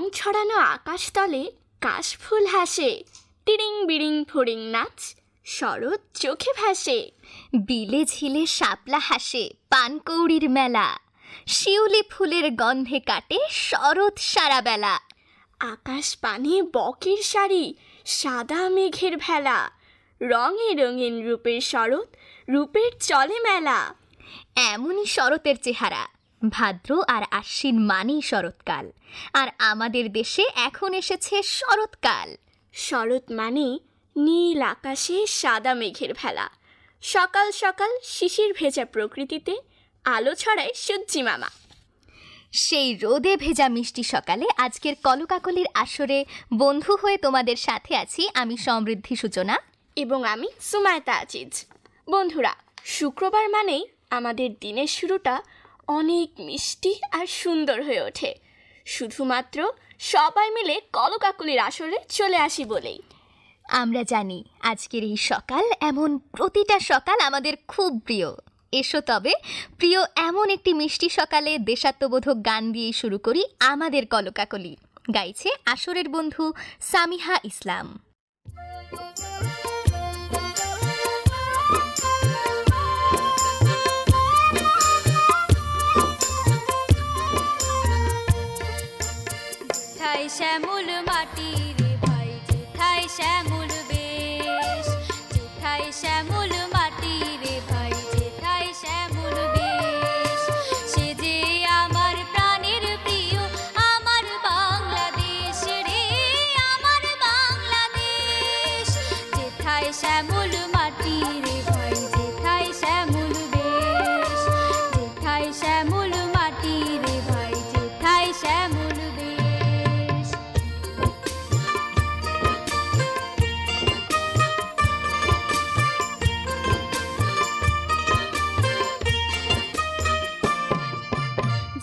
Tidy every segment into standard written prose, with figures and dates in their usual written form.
রং ছড়ানো আকাশতলে কাশফুল হাসে, টিরিং বিড়িং ফড়িং নাচ শরৎ চোখে ভাসে। বিলে ঝিলে শাপলা হাসে, পানকৌড়ির মেলা, শিউলি ফুলের গন্ধে কাটে শরৎ সারা বেলা। আকাশ পানে বকের শাড়ি, সাদা মেঘের ভেলা, রঙে রঙিন রূপের শরৎ, রূপের চলে মেলা। এমনই শরতের চেহারা, ভাদ্র আর আশ্বিন মানেই শরৎকাল, আর আমাদের দেশে এখন এসেছে শরৎকাল। শরৎ মানে নীল আকাশে সাদা মেঘের ভেলা, সকাল সকাল শিশির ভেজা প্রকৃতিতে আলো ছড়ায় সূর্যি মামা। সেই রোদে ভেজা মিষ্টি সকালে আজকের কলকাকলির আসরে বন্ধু হয়ে তোমাদের সাথে আছি আমি সমৃদ্ধি সূচনা এবং আমি সুমায়তা আজিজ। বন্ধুরা, শুক্রবার মানেই আমাদের দিনের শুরুটা অনেক মিষ্টি আর সুন্দর হয়ে ওঠে, শুধুমাত্র সবাই মিলে কলকাকলির আসরে চলে আসি বলেই। আমরা জানি আজকের এই সকাল, এমন প্রতিটা সকাল আমাদের খুব প্রিয়। এসো তবে প্রিয় এমন একটি মিষ্টি সকালে দেশাত্মবোধক গান দিয়েই শুরু করি আমাদের কলকাকলি। গাইছে আসরের বন্ধু সামিহা ইসলাম। যেথায় শ্যামল মাটি রে ভাই, যেথায় শ্যামল বেশ, যেথায় শ্যামল মাটি রে ভাই, যেথায় শ্যামল বেশ, সে যে আমার প্রাণের প্রিয় আমার বাংলাদেশ রে, আমার বাংলাদেশ। যেথায় শ্যামল মাটি রে ভাই, যেথায় শ্যামল বেশ, যেথায় শ্যামল মাটি রে ভাই, যেথায় শ্যামল বেশ।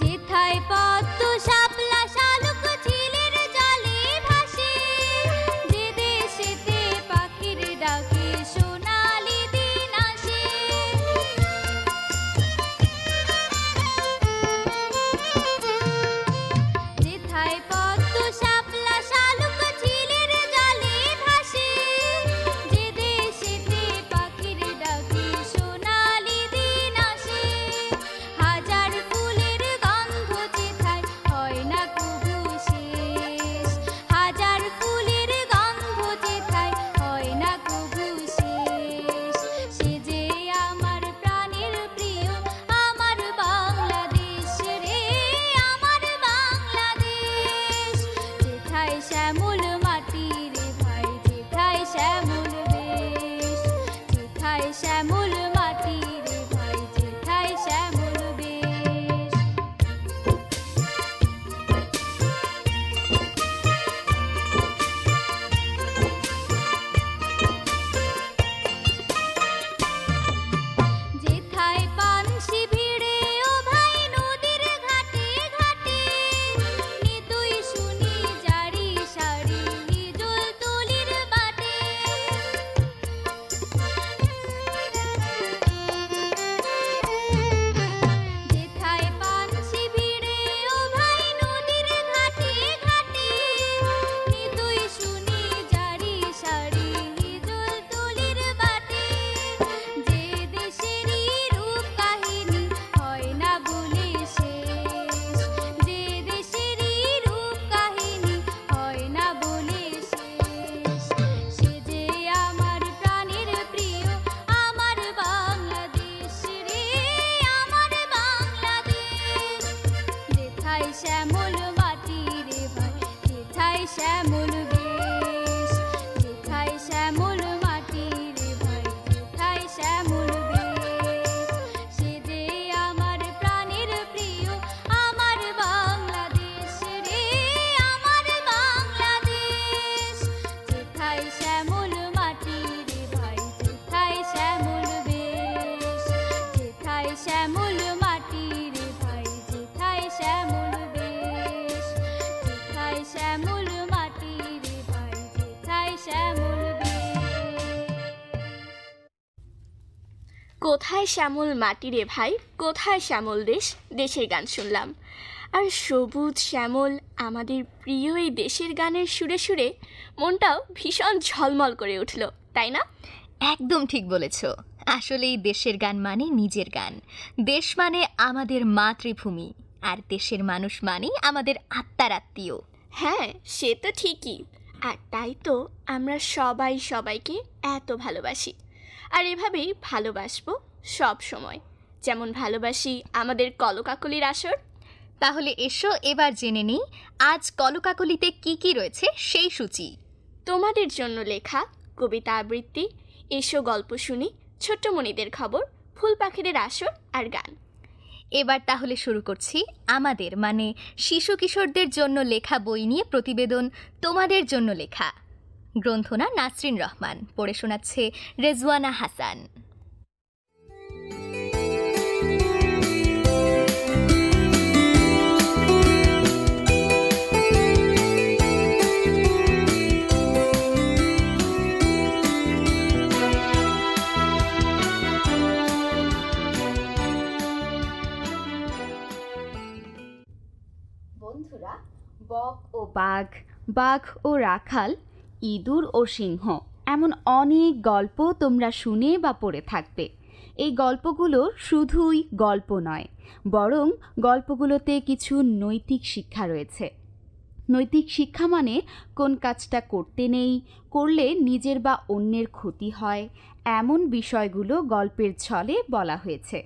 যেথায় পদ্ম শাপলা শালুক ঝিলের জলে ভাসে, যে দেশেতে পাখির ডাকে সোনালি দিন আসে। যেথায় পদ্ম শাপলা শালুক ঝিলের জলে ভাসে, যে দেশেতে পাখির ডাকে সোনালি দিন আসে। হাজার ফুলের গন্ধ যেথায় হয় না কভু শেষ, হাজার ফুলের গন্ধ যেথায় হয় না কভু শেষ, সে যে আমার প্রাণের প্রিয় আমার বাংলাদেশ রে, আমার বাংলাদেশ। যেথায় শ্যামল মাটি রে ভাই, যেথায় শ্যামল বেশ, যেথায় শ্যামল মাটি রে ভাই, যেথায় শ্যামল বেশ। যেথায় পানসি ভিড়ে ও ভাই নদীর ঘাটে ঘাটে, নিতুই শুনি জারি সারি হিজল তুলির বাটে। যেথায় পানসি ভিড়ে ও ভাই নদীর ঘাটে ঘাটে, নিতুই শুনি জারি সারি হিজল তুলির বাটে। যে দেশেরই রূপ কাহিনী হয় না বলে শেষ, যে দেশেরই রূপ কাহিনী হয় না বলে শেষ, সে যে আমার প্রাণের প্রিয় আমার বাংলাদেশ রে, আমার বাংলাদেশ। যেথায় শ্যামল মাটি রে ভাই, যেথায় শ্যামল বেশ, যেথায় শ্যামল মাটি রে ভাই, যেথায় শ্যামল বেশ, সে যে আমার প্রাণের প্রিয় আমার বাংলাদেশ রে, আমার বাংলাদেশ। যেথায় শ্যামল মাটি রে ভাই, যেথায় শ্যামল বেশ, যেথায় শ্যামল মাটি রে ভাই, যেথায় শ্যামল বেশ, যেথায় শ্যামল মাটি রে ভাই, যেথায় শ্যামল বেশ। কোথায় শ্যামল মাটি রে ভাই, কোথায় শ্যামল দেশ, দেশের গান শুনলাম। আর সবুজ শ্যামল আমাদের প্রিয় এই দেশের গানের সুরে সুরে মনটাও ভীষণ ঝলমল করে উঠল, তাই না? একদম ঠিক বলেছ। আসলেই দেশের গান মানে নিজের গান। দেশ মানে আমাদের মাতৃভূমি, আর দেশের মানুষ মানে আমাদের আত্মার আত্মীয়। হ্যাঁ, সে তো ঠিকই। আর তাই তো আমরা সবাই সবাইকে এত ভালোবাসি, আর এভাবেই ভালোবাসবো সব সময়, যেমন ভালোবাসি আমাদের কলকাকলির আসর। তাহলে এসো এবার জেনে নিই আজ কলকাকলিতে কি কি রয়েছে সেই সূচি। তোমাদের জন্য লেখা কবিতা আবৃত্তি, এসো গল্প শুনি, ছোট্ট মণিদের খবর, ফুল পাখিদের আসর আর গান। এবার তাহলে শুরু করছি আমাদের মানে শিশু কিশোরদের জন্য লেখা বই নিয়ে প্রতিবেদন তোমাদের জন্য লেখা। গ্রন্থনা নাসরিন রহমান, পড়ে শোনাচ্ছে রেজওয়ানা হাসান। বন্ধুরা, বক ও বাঘ, বাঘ ও রাখাল, ইঁদুর ও সিংহ, এমন অনেক গল্প তোমরা শুনে বা পড়ে থাকবে। এই গল্পগুলো শুধুই গল্প নয়, বরং গল্পগুলোতে কিছু নৈতিক শিক্ষা রয়েছে। নৈতিক শিক্ষা মানে কোন কাজটা করতে নেই, করলে নিজের বা অন্যের ক্ষতি হয়, এমন বিষয়গুলো গল্পের ছলে বলা হয়েছে।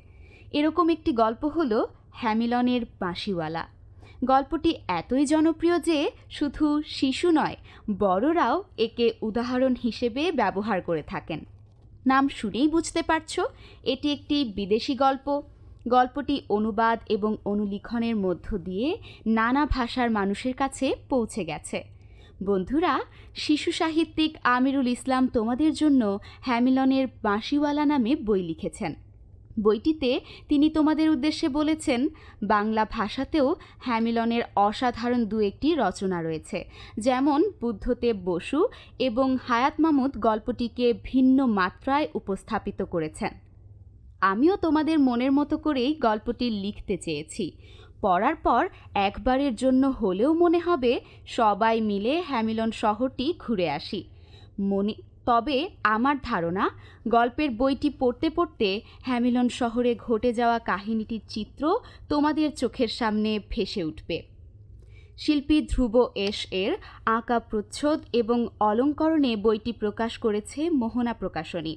এরকম একটি গল্প হলো হ্যামিলনের বাঁশিওয়ালা। গল্পটি এতই জনপ্রিয় যে শুধু শিশু নয়, বড়রাও একে উদাহরণ হিসেবে ব্যবহার করে থাকেন। নাম শুনেই বুঝতে পারছো, এটি একটি বিদেশি গল্প। গল্পটি অনুবাদ এবং অনুলিখনের মধ্য দিয়ে নানা ভাষার মানুষের কাছে পৌঁছে গেছে। বন্ধুরা, শিশু সাহিত্যিক আমিরুল ইসলাম তোমাদের জন্য হ্যামিলনের বাঁশিওয়ালা নামে বই লিখেছেন। বইটিতে তিনি তোমাদের উদ্দেশ্যে বলেছেন, বাংলা ভাষাতেও হ্যামিলনের অসাধারণ দু একটি রচনা রয়েছে, যেমন বুদ্ধদেব বসু এবং হায়াত মাহমুদ গল্পটিকে ভিন্ন মাত্রায় উপস্থাপিত করেছেন। আমিও তোমাদের মনের মতো করেই গল্পটি লিখতে চেয়েছি। পড়ার পর একবারের জন্য হলেও মনে হবে সবাই মিলে হ্যামিলন শহরটি ঘুরে আসি। তবে আমার ধারণা, গল্পের বইটি পড়তে পড়তে হ্যামিলন শহরে ঘটে যাওয়া কাহিনীটির চিত্র তোমাদের চোখের সামনে ভেসে উঠবে। শিল্পী ধ্রুব এর আঁকা প্রচ্ছদ এবং অলঙ্করণে বইটি প্রকাশ করেছে মোহনা প্রকাশনী।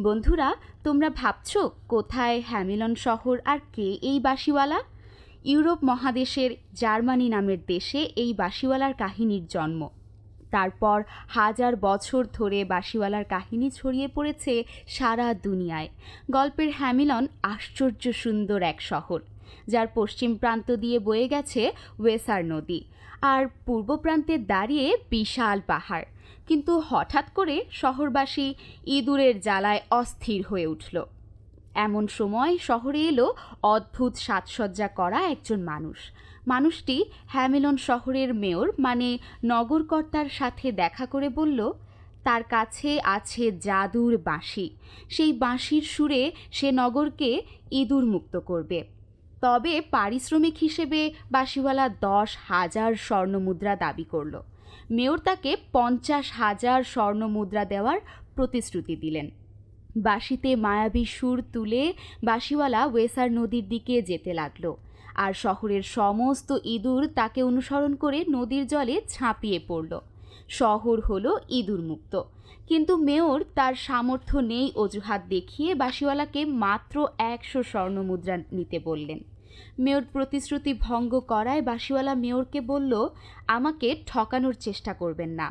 বন্ধুরা, তোমরা ভাবছো কোথায় হ্যামিলন শহর আর কে এই বাঁশিওয়ালা? ইউরোপ মহাদেশের জার্মানি নামের দেশে এই বাঁশিওয়ালার কাহিনীর জন্ম। তারপর হাজার বছর ধরে বাঁশিওয়ালার কাহিনী ছড়িয়ে পড়েছে সারা দুনিয়ায়। গল্পের হ্যামিলন আশ্চর্য সুন্দর এক শহর, যার পশ্চিম প্রান্ত দিয়ে বয়ে গেছে ওয়েসার নদী, আর পূর্ব প্রান্তে দাঁড়িয়ে বিশাল পাহাড়। কিন্তু হঠাৎ করে শহরবাসী ইঁদুরের জ্বালায় অস্থির হয়ে উঠল। এমন সময় শহরে এলো অদ্ভুত সাজসজ্জা করা একজন মানুষ। মানুষটি হ্যামিলন শহরের মেয়র মানে নগরকর্তার সাথে দেখা করে বলল, তার কাছে আছে জাদুর বাঁশি। সেই বাঁশির সুরে সে নগরকে ইঁদুর মুক্ত করবে। তবে পারিশ্রমিক হিসেবে বাঁশিওয়ালা 10,000 স্বর্ণমুদ্রা দাবি করল। মেয়র তাকে 50,000 স্বর্ণমুদ্রা দেওয়ার প্রতিশ্রুতি দিলেন। বাঁশিতে মায়াবী সুর তুলে বাঁশিওয়ালা ওয়েসার নদীর দিকে যেতে লাগলো, আর শহরের সমস্ত ইঁদুর তাকে অনুসরণ করে নদীর জলে ঝাঁপিয়ে পড়ল। শহর হলো ইঁদুর মুক্ত। কিন্তু মেয়র তার সামর্থ্য নেই অজুহাত দেখিয়ে বাঁশিওয়ালাকে মাত্র 100 স্বর্ণমুদ্রা নিতে বললেন। মেয়র প্রতিশ্রুতি ভঙ্গ করায় বাঁশিওয়ালা মেয়রকে বলল, আমাকে ঠকানোর চেষ্টা করবেন না,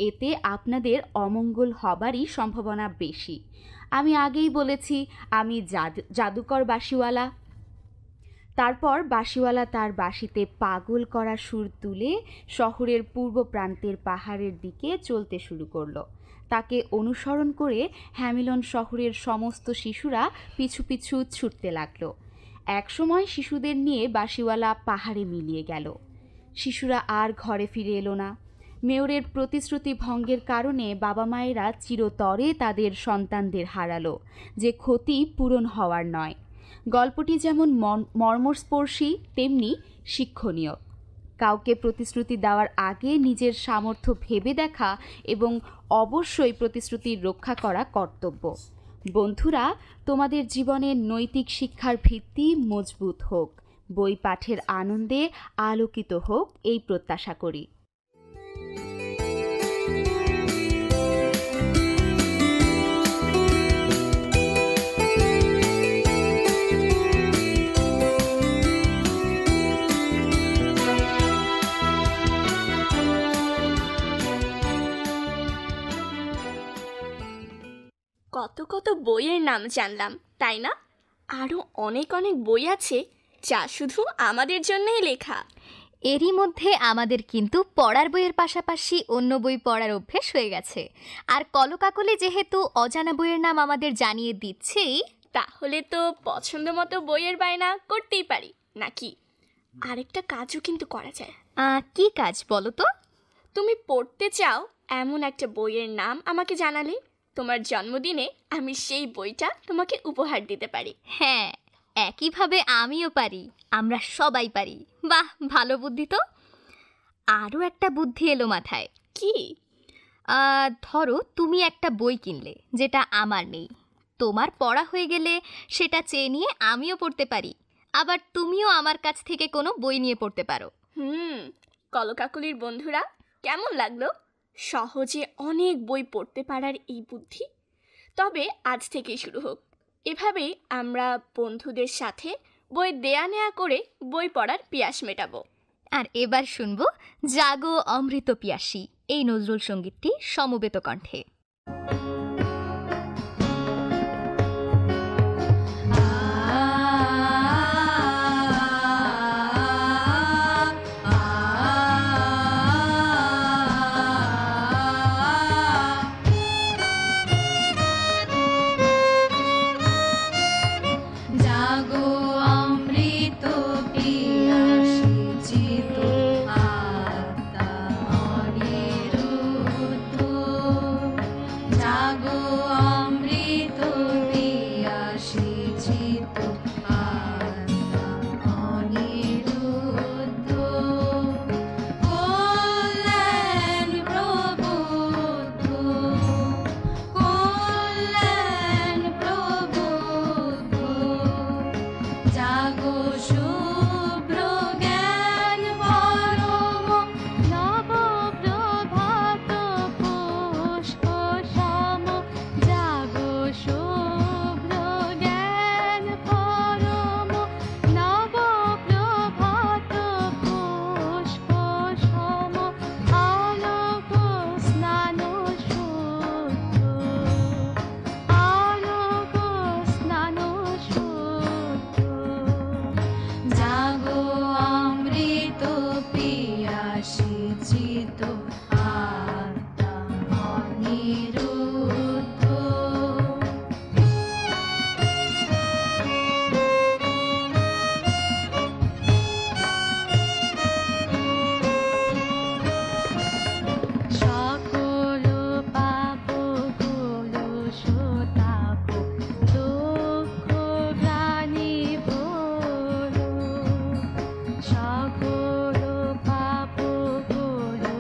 এতে আপনাদের অমঙ্গল হবারই সম্ভাবনা বেশি। আমি আগেই বলেছি আমি জাদুকর বাঁশিওয়ালা। তারপর বাঁশিওয়ালা তার বাঁশিতে পাগল করা সুর তুলে শহরের পূর্ব প্রান্তের পাহাড়ের দিকে চলতে শুরু করলো। তাকে অনুসরণ করে হ্যামিলন শহরের সমস্ত শিশুরা পিছু পিছু ছুটতে লাগলো। একসময় শিশুদের নিয়ে বাঁশিওয়ালা পাহাড়ে মিলিয়ে গেল। শিশুরা আর ঘরে ফিরে এলো না। মেয়রের প্রতিশ্রুতি ভঙ্গের কারণে বাবা মায়েরা চিরতরে তাদের সন্তানদের হারালো, যে ক্ষতি পূরণ হওয়ার নয়। গল্পটি যেমন মর্মস্পর্শী, তেমনি শিক্ষণীয়। কাউকে প্রতিশ্রুতি দেওয়ার আগে নিজের সামর্থ্য ভেবে দেখা এবং অবশ্যই প্রতিশ্রুতি রক্ষা করা কর্তব্য। বন্ধুরা, তোমাদের জীবনের নৈতিক শিক্ষার ভিত্তি মজবুত হোক, বই পাঠের আনন্দে আলোকিত হোক এই প্রত্যাশা করি। কত কত বইয়ের নাম জানলাম, তাই না? আরও অনেক অনেক বই আছে যা শুধু আমাদের জন্যই লেখা। এরই মধ্যে আমাদের কিন্তু পড়ার বইয়ের পাশাপাশি অন্য বই পড়ার অভ্যেস হয়ে গেছে। আর কলকাকলি যেহেতু অজানা বইয়ের নাম আমাদের জানিয়ে দিচ্ছেই, তাহলে তো পছন্দ মতো বইয়ের বায়না করতেই পারি, নাকি? আরেকটা কাজও কিন্তু করা যায়। কি কাজ বলো তো? তুমি পড়তে চাও এমন একটা বইয়ের নাম আমাকে জানালে তোমার জন্মদিনে আমি সেই বইটা তোমাকে উপহার দিতে পারি। হ্যাঁ, একইভাবে আমিও পারি, আমরা সবাই পারি। বাহ, ভালো বুদ্ধি তো। আরও একটা বুদ্ধি এলো মাথায়। কি? ধরো তুমি একটা বই কিনলে যেটা আমার নেই, তোমার পড়া হয়ে গেলে সেটা চেয়ে নিয়ে আমিও পড়তে পারি, আবার তুমিও আমার কাছ থেকে কোনো বই নিয়ে পড়তে পারো। কলকাকলির বন্ধুরা, কেমন লাগলো সহজে অনেক বই পড়তে পারার এই বুদ্ধি? তবে আজ থেকেই শুরু হোক। এভাবেই আমরা বন্ধুদের সাথে বই দেয়া নেয়া করে বই পড়ার পিয়াস মেটাবো। আর এবার শুনবো জাগো অমৃত পিয়াসী, এই নজরুল সঙ্গীতটি সমবেত কণ্ঠে। জাগো অমৃত পিয়াসী চিত আত্মা অনিরুদ্ধ, জাগো অমৃত পিয়াসী চিত আত্মা অনিরুদ্ধ, কল্যাণ প্রবুদ্ধ, কল্যাণ প্রবুদ্ধ, জাগো শুভ্র জ্ঞান পরম নবপ্রভাত পুষ্প সম, জাগো শুভ্র জ্ঞান পরম নবপ্রভাত পুষ্প সম, আলোক স্নান শুদ্ধ, আলোক স্নান শুদ্ধ, জাগো অমৃত পিয়াসী চিত আত্মা অনিরুদ্ধ। সকল পাপগুলো সতাপ, দুঃখ গ্লানি ভুলো, সকল পাপগুলো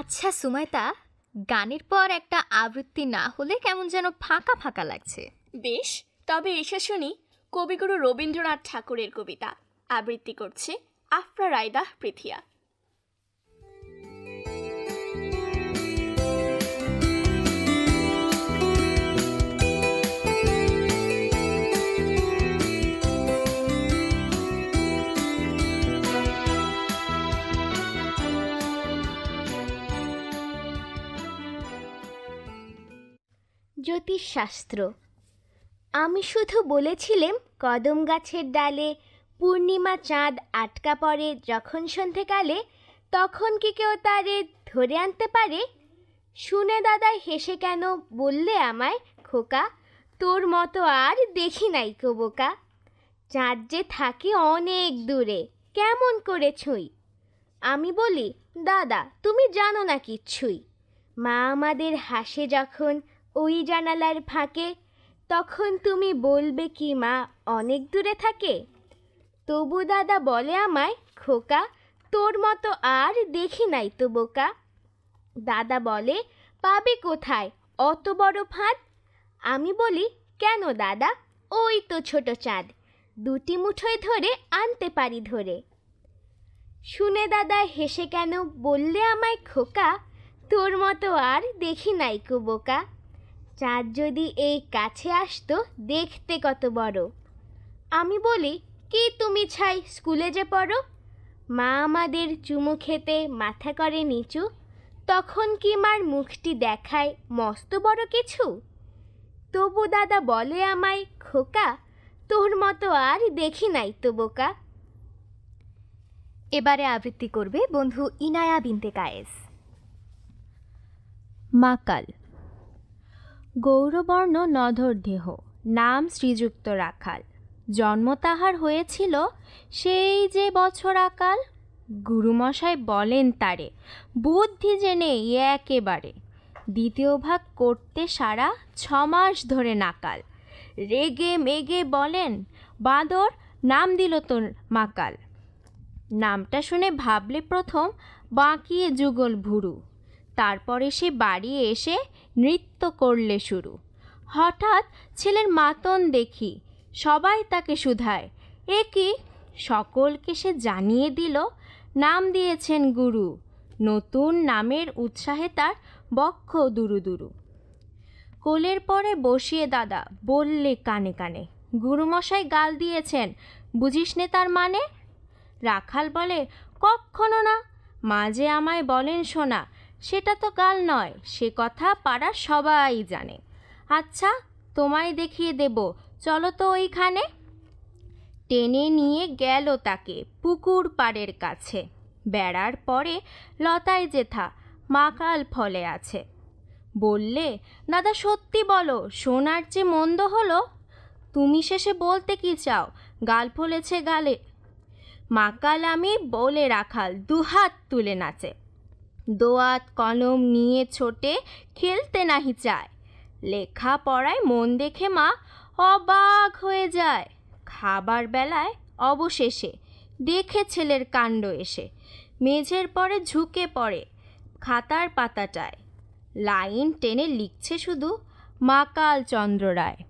আচ্ছা সুমাইতা, গানের পর একটা আবৃত্তি না হলে কেমন যেন ফাঁকা ফাঁকা লাগছে। বেশ, তবে এসে শুনি কবিগুরু রবীন্দ্রনাথ ঠাকুরের কবিতা। আবৃত্তি করছে আফরা রায়দা পৃথিয়া। জ্যোতিষশাস্ত্র। আমি শুধু বলেছিলাম কদম গাছের ডালে পূর্ণিমা চাঁদ আটকা পড়ে যখন সন্ধেকালে, তখন কি কেউ তারে ধরে আনতে পারে? শুনে দাদাই হেসে কেন বললে আমায়, খোকা তোর মতো আর দেখি নাই কো বোকা। চাঁদ যে থাকে অনেক দূরে, কেমন করে ছুঁই? আমি বলি, দাদা তুমি জানো না কিচ্ছুই। মা আমাদের হাসে যখন ওই জানালার ফাঁকে, তখন তুমি বলবে কি মা অনেক দূরে থাকে? তবু দাদা বলে আমায়, খোকা তোর মতো আর দেখি নাই তো বোকা। দাদা বলে, পাবে কোথায় অত বড় ফাঁদ? আমি বলি, কেন দাদা, ওই তো ছোট চাঁদ, দুটি মুঠোয় ধরে আনতে পারি ধরে। শুনে দাদা হেসে কেন বললে আমায়, খোকা তোর মতো আর দেখি নাই কো বোকা। চাঁদ যদি এই কাছে আসতো দেখতে কত বড়। আমি বলি, কি তুমি ছাই স্কুলে যে পড়ো? মা আমাদের চুমু খেতে মাথা করে নিচু, তখন কি মার মুখটি দেখায় মস্ত বড় কিছু? তবু দাদা বলে আমায়, খোকা তোর মতো আর দেখি নাই তো বোকা। এবারে আবৃত্তি করবে বন্ধু ইনায়া বিনতে কায়েস। মাকাল। গৌরবর্ণ নধর দেহ, নাম শ্রীযুক্ত রাখাল। জন্ম তাহার হয়েছিল সেই যে বছর আকাল। গুরুমশাই বলেন তারে, বুদ্ধি জেনে একেবারে। দ্বিতীয় ভাগ করতে সারা 6 মাস ধরে নাকাল। রেগে মেগে বলেন, বাঁদর নাম দিল তোর মাকাল। নামটা শুনে ভাবলে প্রথম বাঁকিয়ে যুগল ভুরু, তারপরে সে বাড়ি এসে নৃত্য করলে শুরু। হঠাৎ ছেলের মাতন দেখি, সবাই তাকে শুধায়, এ কি? সকলকে সে জানিয়ে দিল, নাম দিয়েছেন গুরু। নতুন নামের উৎসাহে তার বক্ষ দুরু দুরু। কোলের পরে বসিয়ে দাদা বললে কানে কানে, গুরুমশাই গাল দিয়েছেন, বুঝিস নে তার মানে? রাখাল বলে, কক্ষনো না, মাঝে আমায় বলেন শোনা, সেটা তো গাল নয়, সে কথা পাড়ার সবাই জানে। আচ্ছা তোমায় দেখিয়ে দেব, চলো তো ওইখানে। টেনে নিয়ে গেল তাকে পুকুর পাড়ের কাছে। বেড়ার পরে লতায় যেথা মাকাল ফলে আছে। বললে, দাদা সত্যি বলো, সোনার যে মন্দ হলো? তুমি শেষে বলতে কি চাও, গাল ফলেছে গালে? মাকাল আমি বলে রাখাল দুহাত তুলে নাচে। দোয়াত কলম নিয়ে ছোটে খেলতে নাহি চায়। লেখা পড়ায় মন দেখে মা অবাক হয়ে যায়। খাবার বেলায় অবশেষে দেখে ছেলের কাণ্ড এসে, মেঝের পরে ঝুঁকে পড়ে খাতার পাতাটায়। লাইন টেনে লিখছে শুধু মাকাল চন্দ্র রায়।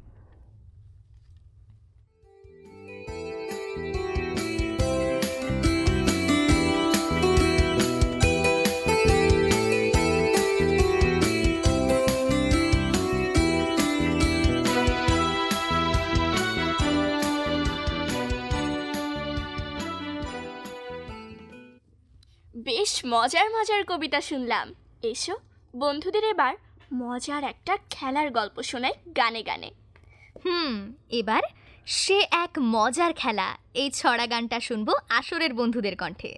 বেশ মজার মজার কবিতা শুনলাম। এসো বন্ধুদের এবার মজার একটা খেলার গল্প শোনাই গানে গানে। এবার সে এক মজার খেলা, এই ছড়া গানটা শুনবো আসরের বন্ধুদের কণ্ঠে।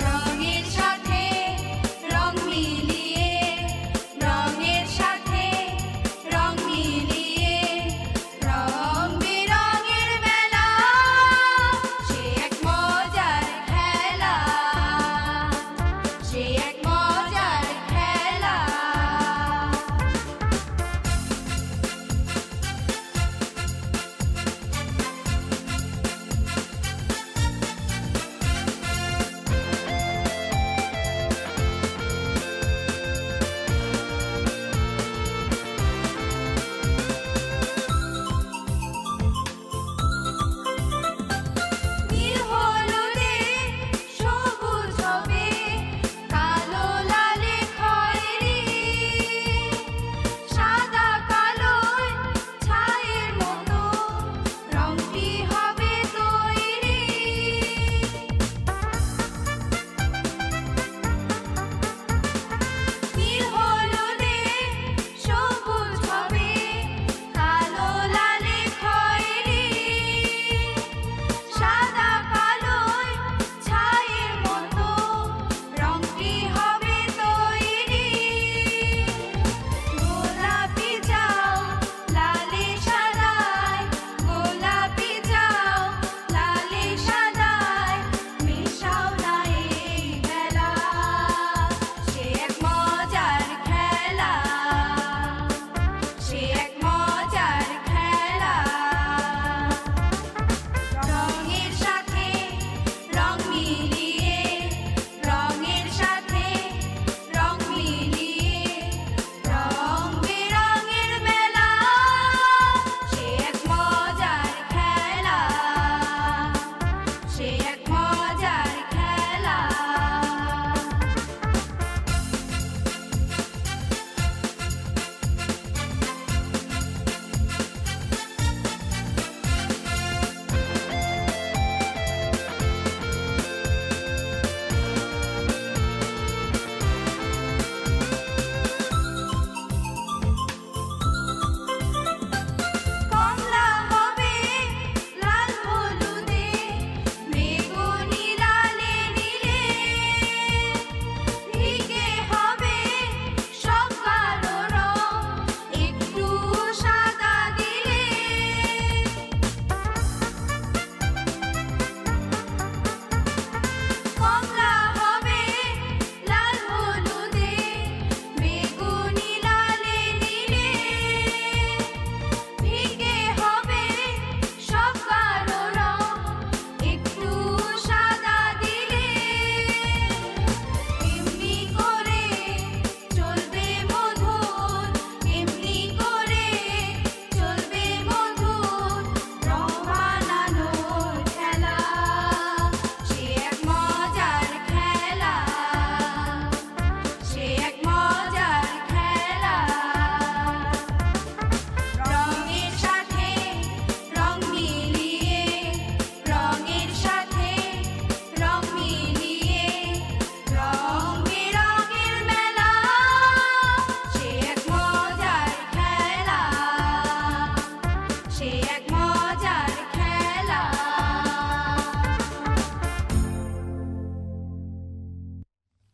রং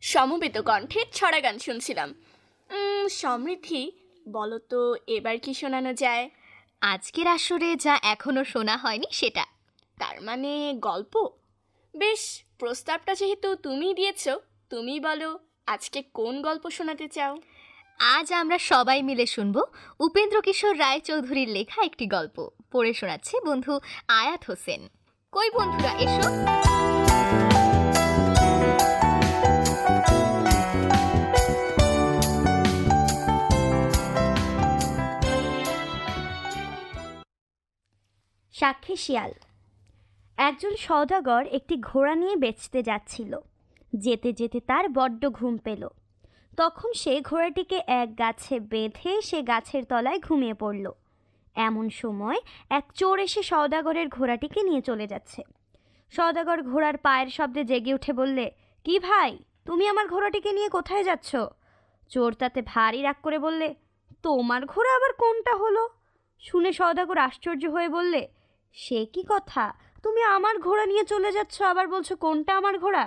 সমবেত কণ্ঠে ছড়া গান শুনছিলাম। সমৃদ্ধি, বলো তো এবার কি শোনানো যায়? আজকের আসরে যা এখনো শোনা হয়নি সেটা। তার মানে গল্প? বেশ, প্রস্তাবটা যেহেতু তুমিই দিয়েছ, তুমি বলো আজকে কোন গল্প শোনাতে চাও? আজ আমরা সবাই মিলে শুনব উপেন্দ্র কিশোর রায়চৌধুরীর লেখা একটি গল্প। পড়ে শোনাচ্ছে বন্ধু আয়াত হোসেন। কই বন্ধুরা, এসো। সাক্ষী শিয়াল। একজন সওদাগর একটি ঘোড়া নিয়ে বেচতে যাচ্ছিল। যেতে যেতে তার বড্ড ঘুম পেল। তখন সে ঘোড়াটিকে এক গাছে বেঁধে সে গাছের তলায় ঘুমিয়ে পড়ল। এমন সময় এক চোর এসে সওদাগরের ঘোড়াটিকে নিয়ে চলে যাচ্ছে। সওদাগর ঘোড়ার পায়ের শব্দে জেগে উঠে বললে, কি ভাই, তুমি আমার ঘোড়াটিকে নিয়ে কোথায় যাচ্ছ? চোর তাতে ভারী রাগ করে বললে, তোমার ঘোড়া আবার কোনটা হলো? শুনে সওদাগর আশ্চর্য হয়ে বললে, সে কি কথা, তুমি আমার ঘোড়া নিয়ে চলে যাচ্ছ, আবার বলছো কোনটা আমার ঘোড়া?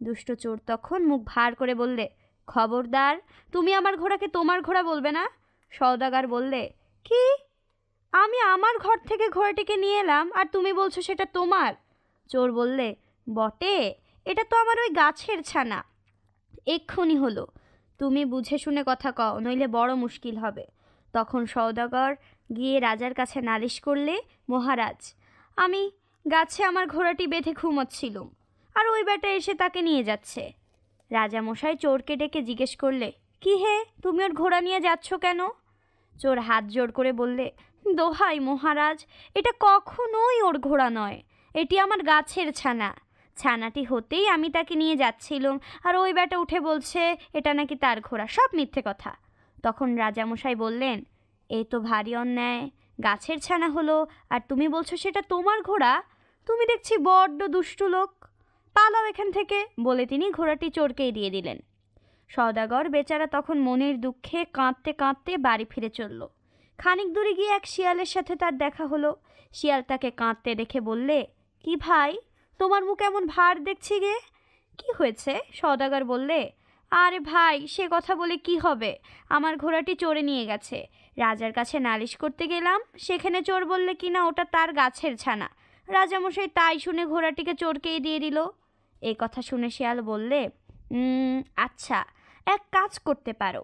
দুষ্ট চোর তখন মুখ ভার করে বললে, খবরদার, তুমি আমার ঘোড়াকে তোমার ঘোড়া বলবে না। সওদাগর বললে, কি, আমি আমার ঘর থেকে ঘোড়াটিকে নিয়ে এলাম আর তুমি বলছো সেটা তোমার? চোর বললে, বটে, এটা তো আমার ওই গাছের ছানা, এক্ষুনি হলো। তুমি বুঝে শুনে কথা কও, নইলে বড় মুশকিল হবে। তখন সওদাগর গিয়ে রাজার কাছে নালিশ করলে, মহারাজ, আমি গাছে আমার ঘোড়াটি বেঁধে ঘুমোচ্ছিলুম, আর ওই বেটা এসে তাকে নিয়ে যাচ্ছে। রাজামশাই চোরকে ডেকে জিজ্ঞেস করলে, কি হে, তুমি ওর ঘোড়া নিয়ে যাচ্ছ কেন? চোর হাত জোড় করে বললে, দোহাই মহারাজ, এটা কখনোই ওর ঘোড়া নয়, এটি আমার গাছের ছানা। ছানাটি হতেই আমি তাকে নিয়ে যাচ্ছিলাম, আর ওই বেটা উঠে বলছে এটা নাকি তার ঘোড়া। সব মিথ্যে কথা। তখন রাজামশাই বললেন, এ তো ভারী অন্যায়, গাছের ছানা হলো আর তুমি বলছো সেটা তোমার ঘোড়া। তুমি দেখছি বড্ড দুষ্টু লোক, পালাও এখান থেকে, বলে তিনি ঘোড়াটি চোরকেই দিয়ে দিলেন। সওদাগর বেচারা তখন মনের দুঃখে কাঁদতে কাঁদতে বাড়ি ফিরে চলল। খানিক দূরে গিয়ে এক শিয়ালের সাথে তার দেখা হলো। শিয়াল তাকে কাঁদতে দেখে বললে, কি ভাই, তোমার মুখ এমন ভার দেখছি গে, কি হয়েছে? সওদাগর বললে, আরে ভাই, সে কথা বলে কি হবে, আমার ঘোড়াটি চোরে নিয়ে গেছে। রাজার কাছে নালিশ করতে গেলাম, সেখানে চোর বললে কিনা ওটা তার গাছের ছানা। রাজামশাই তাই শুনে ঘোড়াটিকে চোরকেই দিয়ে দিল। এই কথা শুনে শিয়াল বললে, আচ্ছা, এক কাজ করতে পারো।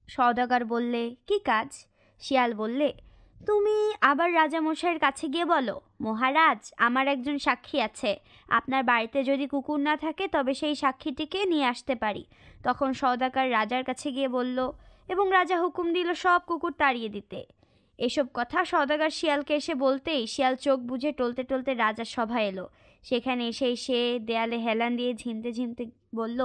সওদাগর বললে, কি কাজ? শিয়াল বললে, তুমি আবার রাজামশাইয়ের কাছে গিয়ে বলো, মহারাজ, আমার একজন সাক্ষী আছে, আপনার বাড়িতে যদি কুকুর না থাকে তবে সেই সাক্ষীটিকে নিয়ে আসতে পারি। তখন সওদাগর রাজার কাছে গিয়ে বলল, এবং রাজা হুকুম দিল সব কুকুর তাড়িয়ে দিতে। এসব কথা সওদাগর শিয়ালকে এসে বলতেই শিয়াল চোখ বুজে টলতে টলতে রাজার সভায় এলো। সেখানে এসেই সে দেয়ালে হেলান দিয়ে ঝিমতে ঝিমতে বলল,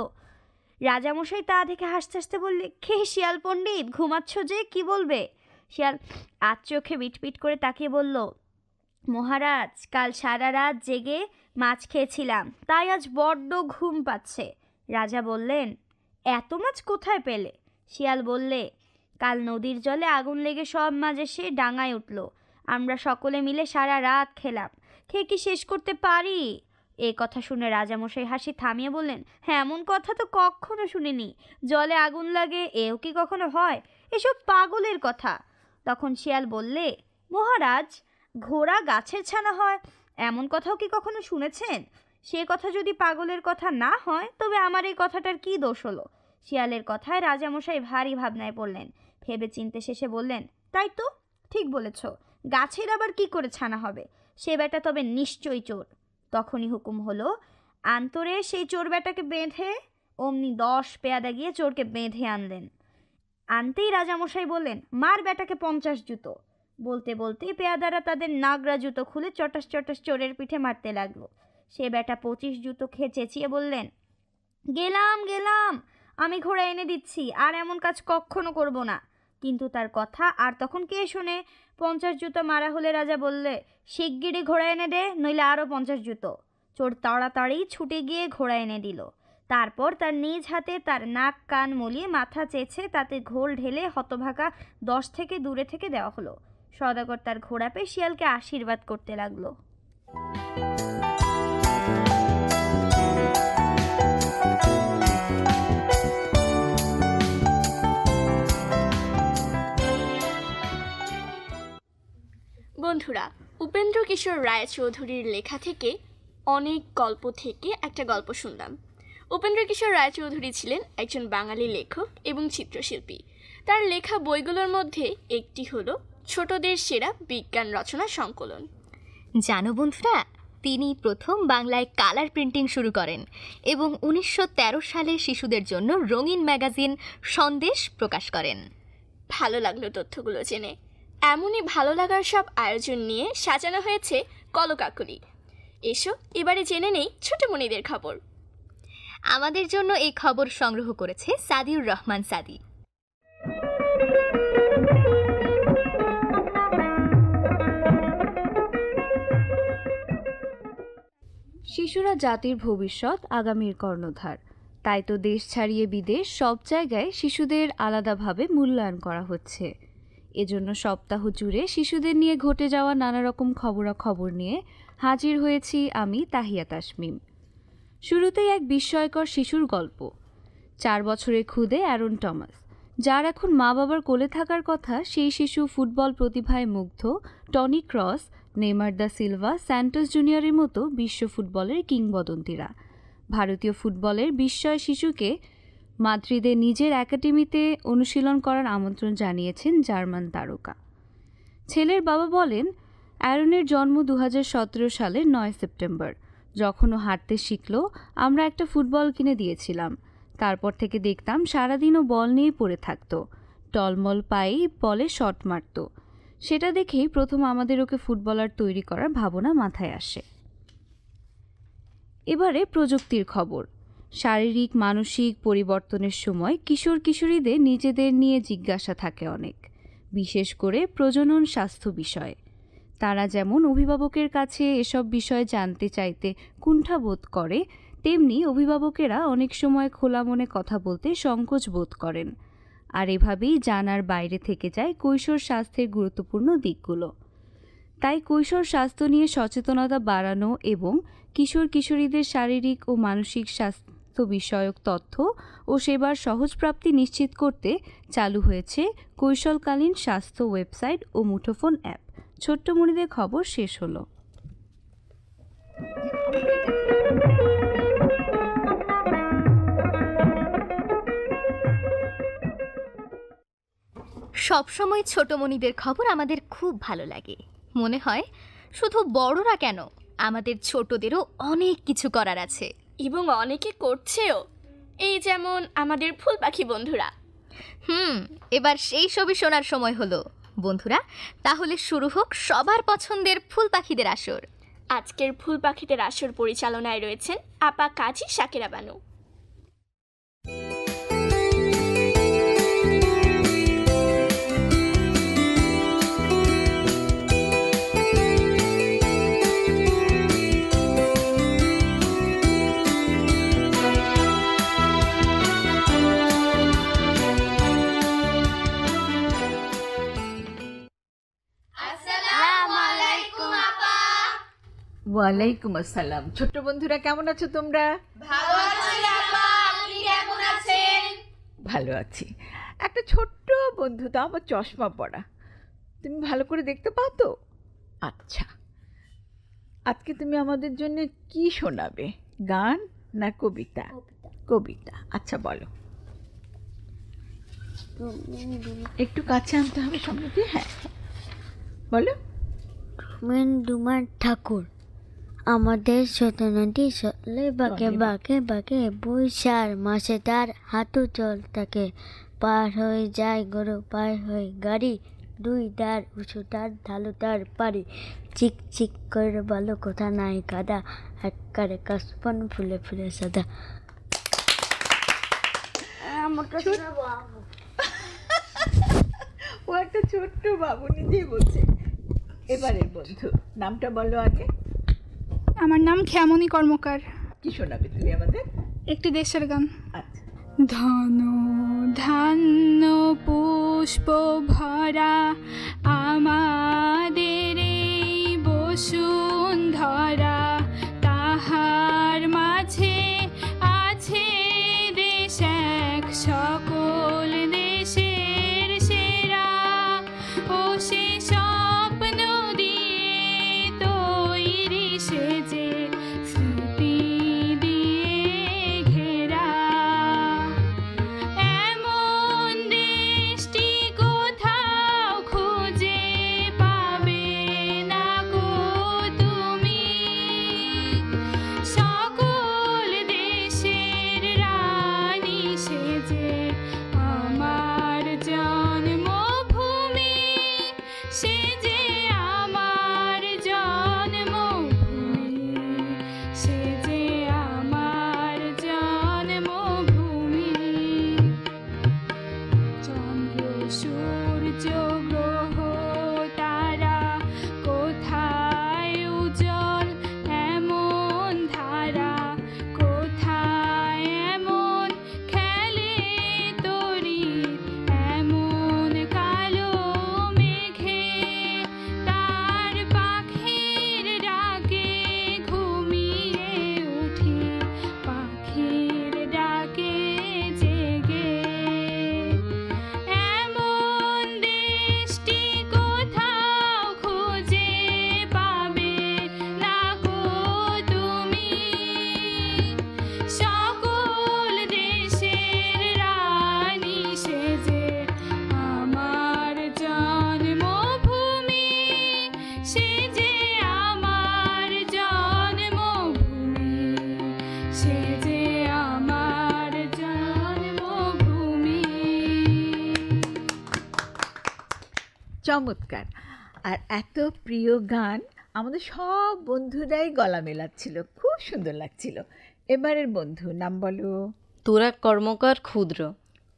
রাজামশাই তা দেখে হাসতে হাসতে বললে, কে শিয়াল পণ্ডিত, ঘুমাচ্ছ যে, কি বলবে? শিয়াল আজ চোখে বিটপিট করে তাকিয়ে বলল, মহারাজ, কাল সারা রাত জেগে মাছ খেয়েছিলাম, তাই আজ বড্ড ঘুম পাচ্ছে। রাজা বললেন, এত মাছ কোথায় পেলে? শিয়াল বললে, কাল নদীর জলে আগুন লেগে সব মাছ এসে ডাঙায় উঠল, আমরা সকলে মিলে সারা রাত খেলাম, খেয়ে কি শেষ করতে পারি? এই কথা শুনে রাজামশাই হাসি থামিয়ে বললেন, হ্যাঁ, এমন কথা তো কখনো শুনিনি, জলে আগুন লাগে এও কি কখনো হয়? এসব পাগলের কথা। তখন শিয়াল বললে, মহারাজ, ঘোড়া গাছের ছানা হয় এমন কথাও কি কখনো শুনেছেন? সে কথা যদি পাগলের কথা না হয় তবে আমার এই কথাটার কি দোষ হলো? শিয়ালের কথায় রাজামশাই ভারী ভাবনায় পড়লেন। ভেবে চিনতে শেষে বললেন, তাই তো, ঠিক বলেছ, গাছের আবার কি করে ছানা হবে? সে বেটা তবে নিশ্চয়ই চোর। তখনই হুকুম হলো, আন্তরে সেই চোর বেটাকে বেঁধে। অমনি 10 পেয়াদা গিয়ে চোরকে বেঁধে আনলেন। আনতেই রাজামশাই বললেন, মার বেটাকে 50 জুতো। বলতে বলতেই পেয়াদারা তাদের নাগরা জুতো খুলে চটাস চটাস চোরের পিঠে মারতে লাগলো। সে বেটা 25 জুতো খেয়ে চেঁচিয়ে বললেন, গেলাম গেলাম, আমি ঘোড়া এনে দিচ্ছি, আর এমন কাজ কখনো করব না। কিন্তু তার কথা আর তখন কে শোনে? 50 জুতো মারা হলে রাজা বললে, শিগগিরই ঘোড়া এনে দে, নইলে আরও 50 জুতো। চোর তাড়াতাড়ি ছুটে গিয়ে ঘোড়া এনে দিল। তারপর তার নিজ হাতে তার নাক কান মলিয়ে মাথা চেঁচে তাতে ঘোল ঢেলে হতভাগা 10 থেকে দূরে থেকে দেওয়া হলো। সওদাগর তার ঘোড়া পেয়ে শিয়ালকে আশীর্বাদ করতে লাগলো। বন্ধুরা, উপেন্দ্র কিশোর রায়চৌধুরীর লেখা থেকে অনেক গল্প থেকে একটা গল্প শুনলাম। উপেন্দ্র কিশোর রায়চৌধুরী ছিলেন একজন বাঙালি লেখক এবং চিত্রশিল্পী। তার লেখা বইগুলোর মধ্যে একটি হলো ছোটদের সেরা বিজ্ঞান রচনা সংকলন। জানো বন্ধুরা, তিনি প্রথম বাংলায় কালার প্রিন্টিং শুরু করেন এবং 1913 সালে শিশুদের জন্য রঙিন ম্যাগাজিন সন্দেশ প্রকাশ করেন। ভালো লাগলো তথ্যগুলো জেনে। এমনই ভালো লাগার সব আয়োজন নিয়ে সাজানো হয়েছে কলকাকলি। এসো এবারে জেনে নেই ছোটমণিদের খবর। আমাদের জন্য এই খবর সংগ্রহ করেছে সাদিউর রহমান সাদি। শিশুরা জাতির ভবিষ্যৎ, আগামীর কর্ণধার। তাই তো দেশ ছাড়িয়ে বিদেশ সব জায়গায় শিশুদের আলাদাভাবে মূল্যায়ন করা হচ্ছে। এজন্য সপ্তাহ জুড়ে শিশুদের নিয়ে ঘটে যাওয়া নানা রকম খবরাখবর নিয়ে হাজির হয়েছি আমি, তাহিয়া তাসমিম। শুরুতেই এক বিস্ময়কর শিশুর গল্প। 4 বছরের খুদে অ্যারন টমাস, যার এখন মা বাবার কোলে থাকার কথা, সেই শিশু ফুটবল প্রতিভায় মুগ্ধ Toni Kroos, Neymar da Silva, Santos জুনিয়রের মতো বিশ্ব ফুটবলের কিংবদন্তিরা। ভারতীয় ফুটবলের বিস্ময় শিশুকে মাদ্রিদে নিজের একাডেমিতে অনুশীলন করার আমন্ত্রণ জানিয়েছেন জার্মান তারকা। ছেলের বাবা বলেন, অ্যারনের জন্ম 2017 সালের 9 সেপ্টেম্বর। যখন ও হাঁটতে শিখল, আমরা একটা ফুটবল কিনে দিয়েছিলাম। তারপর থেকে দেখতাম সারাদিনও বল নিয়ে পড়ে থাকতো, টলমল পায়েই বলে শট মারত। সেটা দেখেই প্রথম আমাদের ওকে ফুটবলার তৈরি করার ভাবনা মাথায় আসে। এবারে প্রযুক্তির খবর। শারীরিক মানসিক পরিবর্তনের সময় কিশোর কিশোরীদের নিজেদের নিয়ে জিজ্ঞাসা থাকে অনেক, বিশেষ করে প্রজনন স্বাস্থ্য বিষয়ে। তারা যেমন অভিভাবকের কাছে এসব বিষয়ে জানতে চাইতে কুণ্ঠাবোধ করে, তেমনি অভিভাবকেরা অনেক সময় খোলা মনে কথা বলতে সংকোচ বোধ করেন। আর এভাবেই জানার বাইরে থেকে যায় কৈশোর স্বাস্থ্যের গুরুত্বপূর্ণ দিকগুলো। তাই কৈশোর স্বাস্থ্য নিয়ে সচেতনতা বাড়ানো এবং কিশোর কিশোরীদের শারীরিক ও মানসিক স্বাস্থ্য বিষয়ক তথ্য ও সেবার সহজ প্রাপ্তি নিশ্চিত করতে চালু হয়েছে কৈশোরকালীন স্বাস্থ্য ওয়েবসাইট ও মুঠোফোন অ্যাপ। ছোট্টমণিদের খবর শেষ হলো। সবসময় ছোটমণিদের খবর আমাদের খুব ভালো লাগে। মনে হয় শুধু বড়রা কেন, আমাদের ছোটদেরও অনেক কিছু করার আছে এবং অনেকে করছেও। এই যেমন আমাদের ফুল পাখি বন্ধুরা। এবার সেই সবই শোনার সময় হলো। বন্ধুরা, তাহলে শুরু হোক সবার পছন্দের ফুল পাখিদের আসর। আজকের ফুল পাখিদের আসর পরিচালনায় রয়েছেন আপা কাজী শাকিরা বানু। ওয়ালাইকুম আসসালাম। ছোট্ট বন্ধুরা, কেমন আছো তোমরা? ভালো আছি। একটা ছোট্ট বন্ধু, তো আমার চশমা পড়া, তুমি ভালো করে দেখতে পাও তো? আচ্ছা, আজকে তুমি আমাদের জন্য কি শোনাবে, গান না কবিতা? কবিতা। আচ্ছা বলো। একটু কাছে আনতে হবে সামনে দিয়ে। হ্যাঁ বলো। ডুমার ঠাকুর আমাদের ছোট নদী চলে বাঁকে বাঁকে বাঁকে, বৈশাখ মাসে তার হাঁটু চল থাকে, পার হয়ে যায় গরু পার হয়ে গাড়ি, 2 দাঁড় উঁচু তার ঢালু তার পারি, চিক চিক করে বলো কোথা নাই কাদা, একবারে কাশপন ফুলে ফুলে সাদা। ও একটা ছোট্ট বাবু নিজেই বলছে। এবারের বন্ধু, নামটা বলো আগে। আমার নাম খেয়ামণি কর্মকার। কি শোনাবে তুমি আমাদের? একটি দেশের গান। আচ্ছা। ধন ধান্য পুষ্প ভরা আমাদের এই বসুন্ধরা, তাহার মাঝে আছে দেশ এক সকল দেশের সেরা, ও সে স্বপ্ন দিয়ে চমৎকার। আর এত প্রিয় গান আমাদের সব বন্ধুরাই গলা মেলাচ্ছিল, খুব সুন্দর লাগছিল। এবারের বন্ধু নাম বলো। তুরাগ কর্মকার। ক্ষুদ্র।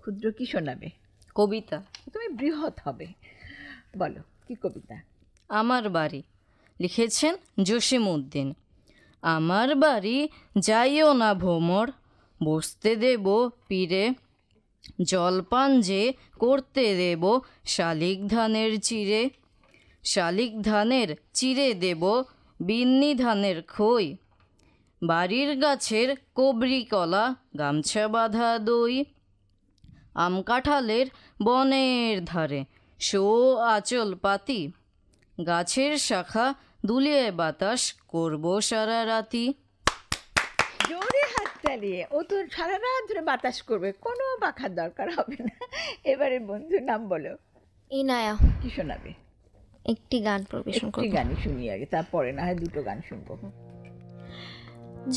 ক্ষুদ্র কি শোনাবে? কবিতা। তুমি বৃহৎ হবে, বলো কি কবিতা? আমার বাড়ি। লিখেছেন জসিম উদ্দিন। আমার বাড়ি যাইও না ভোমর, বসতে দেব পীরে, জলপান যে করতে দেব শালিক ধানের চিড়ে, শালিক ধানের চিড়ে দেব বিন্নি ধানের খই, বাড়ির গাছের কবরি কলা গামছা বাঁধা দই, আম কাঁঠালের বনের ধারে শো আঁচল পাতি, গাছের শাখা দুলিয়ে বাতাস করব সারা রাতি। জোরে হাত তালিয়ে, ও তো সারা রাত ধরে বাতাস করবে, কোনো পাখার দরকার হবে না। এবারের বন্ধু নাম বলো। ইনায়া। কি শোনাবে? একটি গান পরিবেশন একটি করব। গানই শুনি আগে, তারপরে না হয় দুটো গান শুনবো।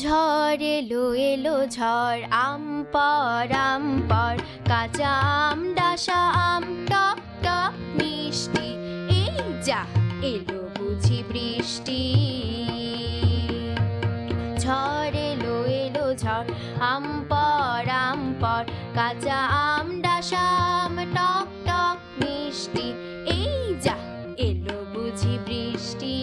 ঝড় এলো এলো ঝড়, আম পর কাঁচা আম ডাসা আম টক টক মিষ্টি, এই যা এলো বুঝি বৃষ্টি। ঝড় এলো এলো ঝড়, আম পর কাঁচা আম ডাসা আম টক টক মিষ্টি, এই যা এলো বুঝি বৃষ্টি।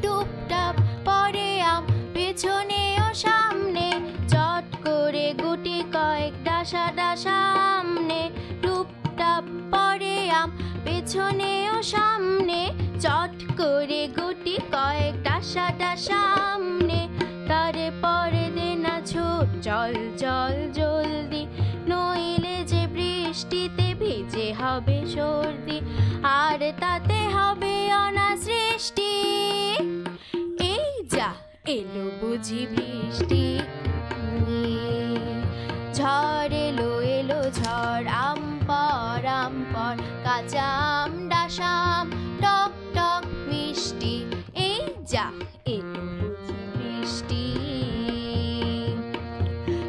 টুপটাপ পরে আম পেছনে ও সামনে, চট করে গুটি কয়েক ডাসা ডাসা আমনে। টুপটাপ পরে আম পেছনে ও সামনে, চট করে গুটি কয়েক ডাসা ডাসা আমনে। তারে পরে দেনা ছোট চল চল জলদি, নইলে যে বৃষ্টিতে ভিজে হবে সর্দি, আর তাতে হবে অনাসৃষ্টি। এই যা এলো বুঝি বৃষ্টি। ঝড় এলো এলো ঝড়, আম পর কাঁচা আম ডাসা আম টক টক মিষ্টি, এই যা এলো বুঝি বৃষ্টি।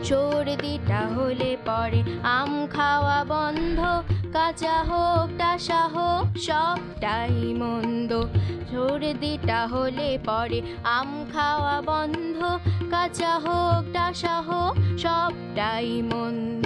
সর্দিটা হলে পরে আম খাওয়া বন্ধ, কাঁচা হোক ডাসা হোক সবটাই মন্দ। সর্দিটা হলে পরে আম খাওয়া বন্ধ, কাঁচা হোক ডাসা হোক সবটাই মন্দ।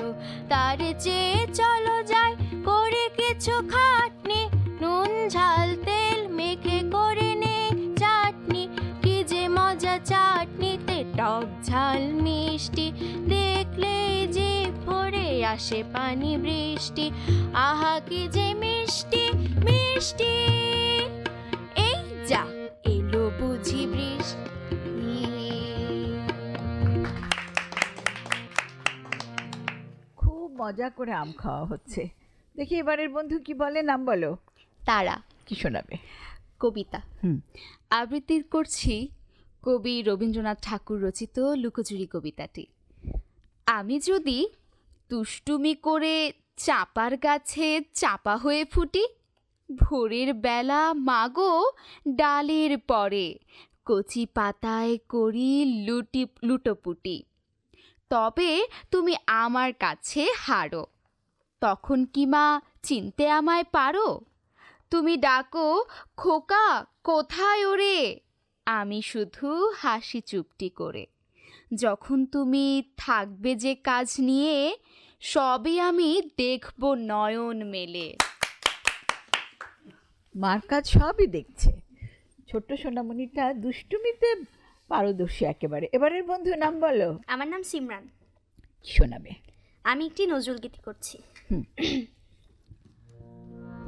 তার চেয়ে চলো যাই করে কিছু খাটনি, নুন ঝাল তেল মেখে করে নে চাটনি, কি যে মজা চাটনিতে টক ঝাল মিষ্টি, দেখলে যে ভরে আসে পানি বৃষ্টি, আহা কি যে মিষ্টি মিষ্টি। এই যা এলো বুঝি বৃষ্টি। খুব মজা করে আম খাওয়া হচ্ছে। দেখি এবারের বন্ধু কি বলে, নাম বলো। তারা। কি শোনাবে? কবিতা। আবৃত্তি করছি কবি রবীন্দ্রনাথ ঠাকুর রচিত লুকোচুরি কবিতাটি। আমি যদি দুষ্টুমি করে চাপার গাছে চাপা হয়ে ফুটি, ভোরের বেলা মাগো ডালের পরে কচি পাতায় করি লুটোপুটি, তবে তুমি আমার কাছে হারো, তখন কি মা চিনতে আমায় পারো? তুমি ডাকো খোকা কোথায় ওরে, আমি শুধু হাসি চুপটি করে। যখন তুমি থাকবে যে কাজ নিয়ে, সবই আমি দেখব নয়ন মেলে। মার কাজ সবই দেখছে। ছোট্ট সোনামণিটা দুষ্টুমিতে পারদর্শী একেবারে। এবারের বন্ধু নাম বলো। আমার নাম সিমরান। কি শোনাবে? আমি একটি নজরুল গীতি করছি।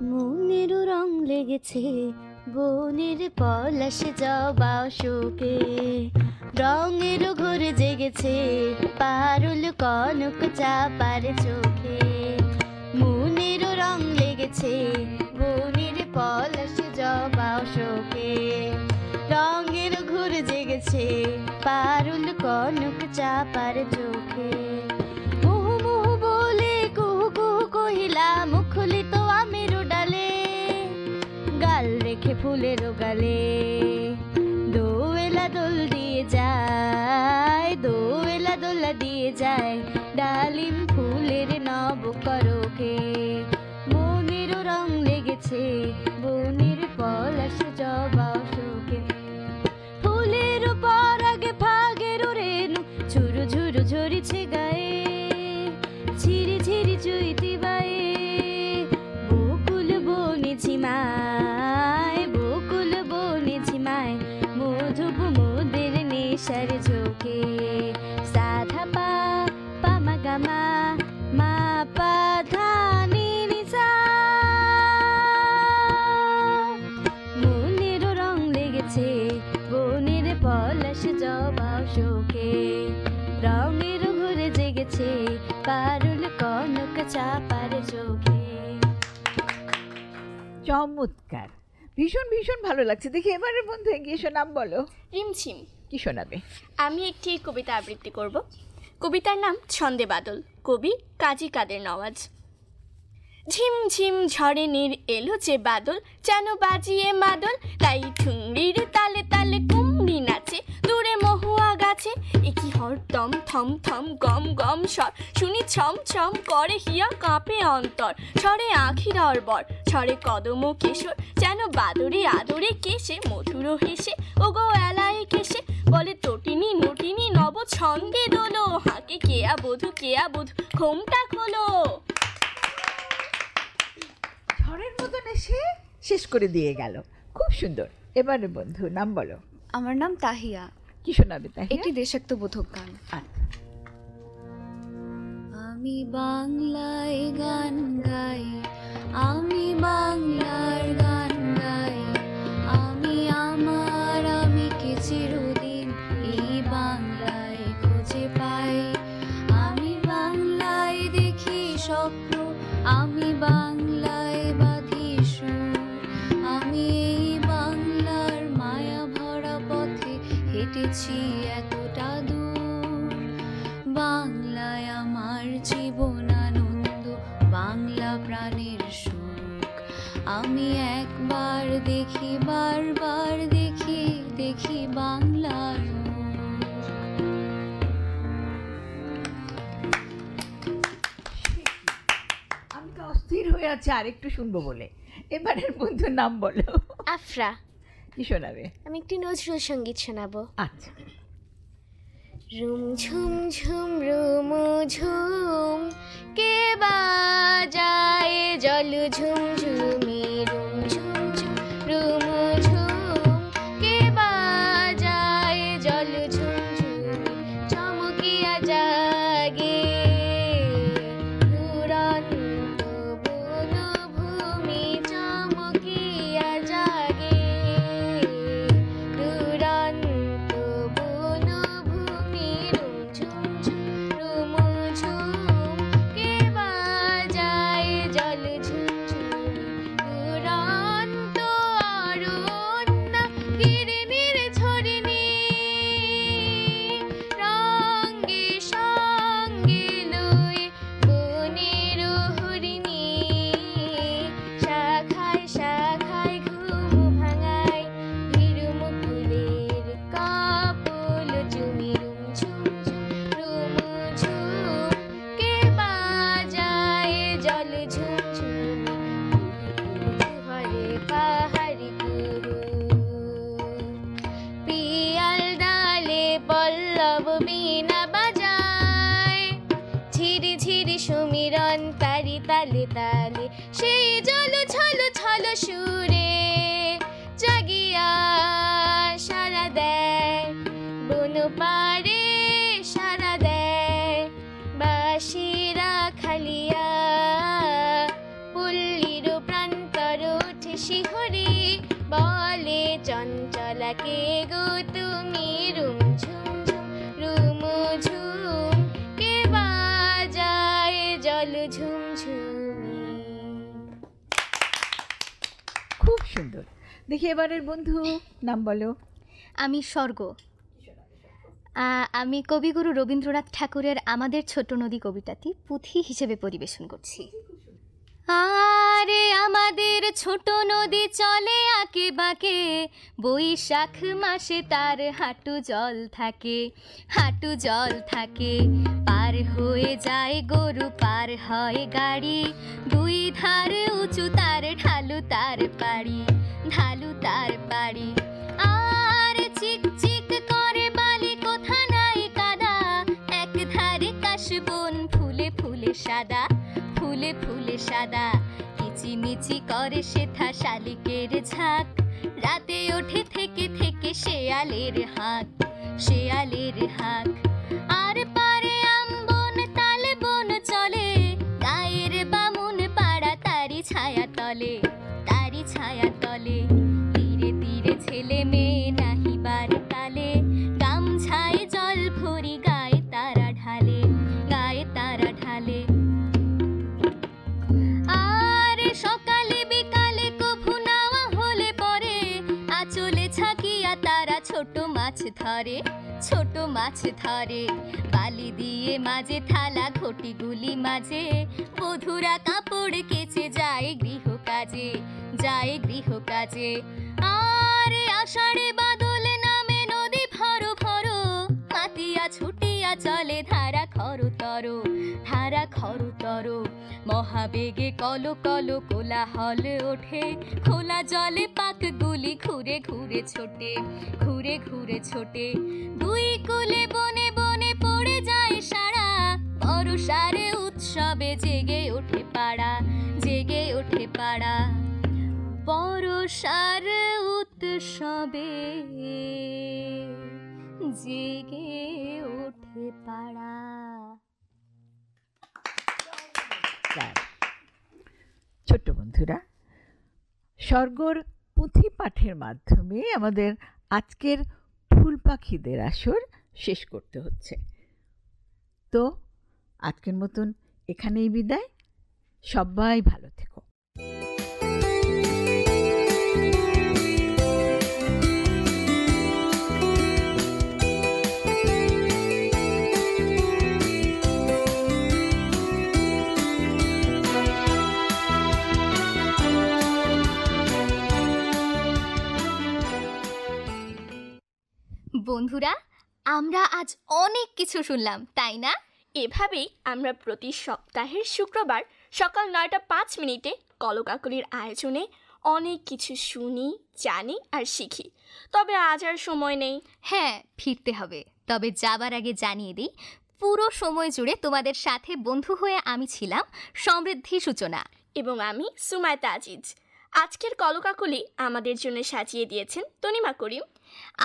মনেরও রং লেগেছে বনের পলাশে জবা শোকে, রঙেরও ঘুরে জেগেছে পারুল কনক চাপার চোখে। মনেরও রং লেগেছে বনের পলাশে জবা শোকে, রঙের ঘুরে জেগেছে পারুল কনক চাপার চোখে। মুহু মুহু বলে কুহু কুহু কহিলা, মুখলিত আমের ডালে, গাল রেখে ফুলের গালে। দোয়েলা দোল দিয়ে যায়, দোয়েলা দোলা দিয়ে যায়, ডালিম ফুলের নব করকে। মনের লেগেছে বনের পলাশ জবা অশোকে ফুলের উপর আগে ফাগের রেণু ঝুরু ঝুরু ঝরিছে গায়ে ঝিরি ঝিরি চুইতি বায়ে বকুল বনে ঝিমায় বকুল বনে ঝিমায় মধুপ মোদের নেশার ঝোঁকে সাধা পা পামা গামা মা পা ধা নি নি সা মনেরও রং লেগেছে বনের পলাশ জবা অশোকে রঙের ঘুরে জেগেছে পারুল কনক চাপার চোখে। চমৎকার, ভীষণ ভীষণ ভালো লাগছে। দেখি এবারে বন্ধু এগিয়ে এসো, নাম বলো। রিমঝিম। কি শোনাবে? আমি একটি কবিতা আবৃত্তি করব। কবিতার নাম ছন্দে বাদল, কবি কাজী কাদের নওয়াজ। ঝিমঝিম ঝড়ে নীর এলো যে বাদল, যেন বাজিয়ে মাদল, তাই ঠুংরির তালে তালে কুমড়ি নাচে দূরে মহুয়া গাছে। একই হরদম থম থম গম গম স্বর শুনি ছম ছম করে হিয়া কাঁপে অন্তর। ছড়ে আখির অর্বর, ছড়ে কদম কেশর, যেন বাদরে আদরে কেশে মধুর হেসে ওগো এলায় কেশে বলে তটিনী নটিনী নব ছন্দে দোলো, হাঁকে কেয়া বধু ঘোমটা খোলো। ঝড়ের মতন এসে শেষ করে দিয়ে গেল, খুব সুন্দর। এবারে বন্ধু নাম বলো। আমার নাম তাহিয়া। কি শোনাবে তাই? একটি দেশাত্মবোধক গান। আমি বাংলায় গান গাই, আমি বাংলার গান গাই, আমি আমার আমিকে চিরদিন এই বাংলায় খুঁজে পাই। আমি বাংলায় দেখি স্বপ্ন, আমি বাংলায় বাঁধি সুর, আমি এই বাংলার মায়া ভরা পথে হেঁটেছি এতটা দূর। বাংলায় আমার জীবন আনন্দ, বাংলা প্রাণের সুখ, আমি একবার দেখি বারবার দেখি দেখি বাংলার মুখ। আমি তো অস্থির হয়ে আছে আর একটু শুনবো বলে। এবারের বন্ধুর নাম বলো। আফরা। কি শোনাবে? আমি একটি নজরুল সঙ্গীত শোনাবো। আচ্ছা। রুম ঝুম ঝুম রুম ঝুম কে বাজায় জল ঝুম ঝুমি রুম ঝুম ঝুম রুম ঝুম কে বাজায় জল ঝুম ঝুমি চমকিয়া জাগে দুরন্ত বনভূমি চমকিয়া জাগে দুরন্ত বনভূমি রুম ঝুম ঝুম রুম ঝুম কে বাজায় জল ঝুম ঝুমি দুরন্ত অরণ্য গিরিনির ঝরিণী রঙ্গে সঙ্গে লই বনের হরিণী শাখায় শাখায় ঘুম ভাঙায় ভীরু মুকুলের কাপল চুমি রুম ঝুম ঝুম রুম ঝুম কে বাজায় জল ঝুম ঝুমি হরে পাহাড়ি কুরু পিয়াল ডালে পল্লব বীণা বাজায় ঝিরি ঝিরি সুমিরন তারি তালে তালে সেই জল ছল ছল সুরে জাগিয়া সারা দেয় বন পারে সারা দেয় বাঁশিরা খালিয়া পল্লীর প্রান্তর উঠে শিহরে বলে চঞ্চলাকে গো তুমি রুম ঝুম ঝুম রুম ঝুম কে বাজায় জল ঝুম ঝুমি। খুব সুন্দর। দেখি এবারের বন্ধু নাম বলো। আমি স্বর্গ। আমি কবিগুরু রবীন্দ্রনাথ ঠাকুরের আমাদের ছোট নদী কবিতাটি পুঁথি হিসেবে পরিবেশন করছি। আরে আমাদের ছোট নদী চলে আঁকে বাঁকে, বৈশাখ মাসে তার হাঁটু জল থাকে, হাঁটু জল থাকে। পার হয়ে যায় গরু, পার হয় গাড়ি, দুই ধারে উঁচু তার ঢালু তার পাড়ি, ঢালু তার পাড়ি। আর চিক চিক করে বালি, কোথা নাই কাদা, এক ধারে কাশবন ফুলে ফুলে সাদা, ফুলে ফুলে সাদা। কিচিমিচি করে সেথা শালিকের ঝাঁক, রাতে ওঠে থেকে থেকে শেয়ালের হাঁক, শেয়ালের হাঁক। আর পারে আমবন তাল বন চলে, গায়ের বামুন পাড়া তারি ছায়া তলে, তারি ছায়া তলে। তীরে তীরে ছেলে মেয়ে নাহিবার তালে, গামছায় জল ভরি গায়ে তারা ঢালে, গায়ে তারা ঢালে। আর সকালে বিকালে কভু নাওয়া হলে পরে, আঁচলে ছাকিয়া তারা ছোট মাছ ধরে, ছোট মাছ ধরে। বালি দিয়ে মাঝে থালা ঘটিগুলি মাঝে, বধুরা কাপড় কেচে যায় গৃহ কাজে, যায় গৃহ কাজে। আর আষাঢ়ে বাদল নামে নদী ভরো ভরো, মাতিয়া ছুটিয়া চলে ধারা খরতর, ধারা খরতর। মহাবেগে কলো কলো কোলাহল ওঠে, খোলা জলে পাকগুলি ঘুরে ঘুরে ছোটে, ঘুরে ঘুরে ছোটে। দুই কুলে বনে বনে পড়ে যায় সারা, বর্ষার উৎসবে জেগে ওঠে পাড়া, জেগে ওঠে পাড়া। বর্ষার উৎসবে জেগে ওঠে পাড়া। ছোট্ট বন্ধুরা, স্বর্গর পুঁথি পাঠের মাধ্যমে আমাদের আজকের ফুল পাখিদের আসর শেষ করতে হচ্ছে। তো আজকের মতন এখানেই বিদায়। সবাই ভালো থেকো। বন্ধুরা, আমরা আজ অনেক কিছু শুনলাম, তাই না? এভাবেই আমরা প্রতি সপ্তাহের শুক্রবার সকাল 9:05 কলকাকলির আয়োজনে অনেক কিছু শুনি, জানি আর শিখি। তবে আজ আর সময় নেই। হ্যাঁ, ফিরতে হবে। তবে যাবার আগে জানিয়ে দিই, পুরো সময় জুড়ে তোমাদের সাথে বন্ধু হয়ে আমি ছিলাম সমৃদ্ধি সূচনা এবং আমি সুমাইতা আজিজ। আজকের কলকাকলি আমাদের জন্য সাজিয়ে দিয়েছেন তনিমা করিম।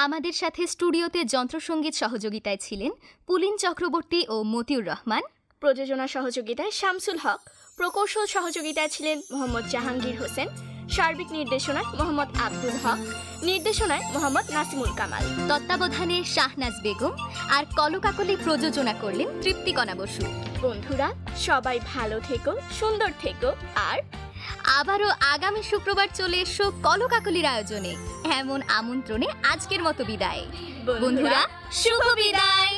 আমাদের সাথে স্টুডিওতে যন্ত্রসঙ্গীত সহযোগিতায় ছিলেন পুলিন চক্রবর্তী ও মতিউর রহমান। প্রযোজনা সহযোগিতায় শামসুল হক। প্রকৌশল সহযোগিতায় ছিলেন মোহাম্মদ জাহাঙ্গীর হোসেন। সার্বিক নির্দেশনায় মোহাম্মদ আব্দুল হক। নির্দেশনায় মোহাম্মদ নাসিমুল কামাল। তত্ত্বাবধানে শাহনাজ বেগম। আর কলকাকলি প্রযোজনা করলেন তৃপ্তিকণা বসু। বন্ধুরা, সবাই ভালো থেকো, সুন্দর থেকো। আর আবারও আগামী শুক্রবার চলে এসো কলকাকলির আয়োজনে। এমন আমন্ত্রণে আজকের মতো বিদায়। বন্ধুরা, শুভ বিদায়।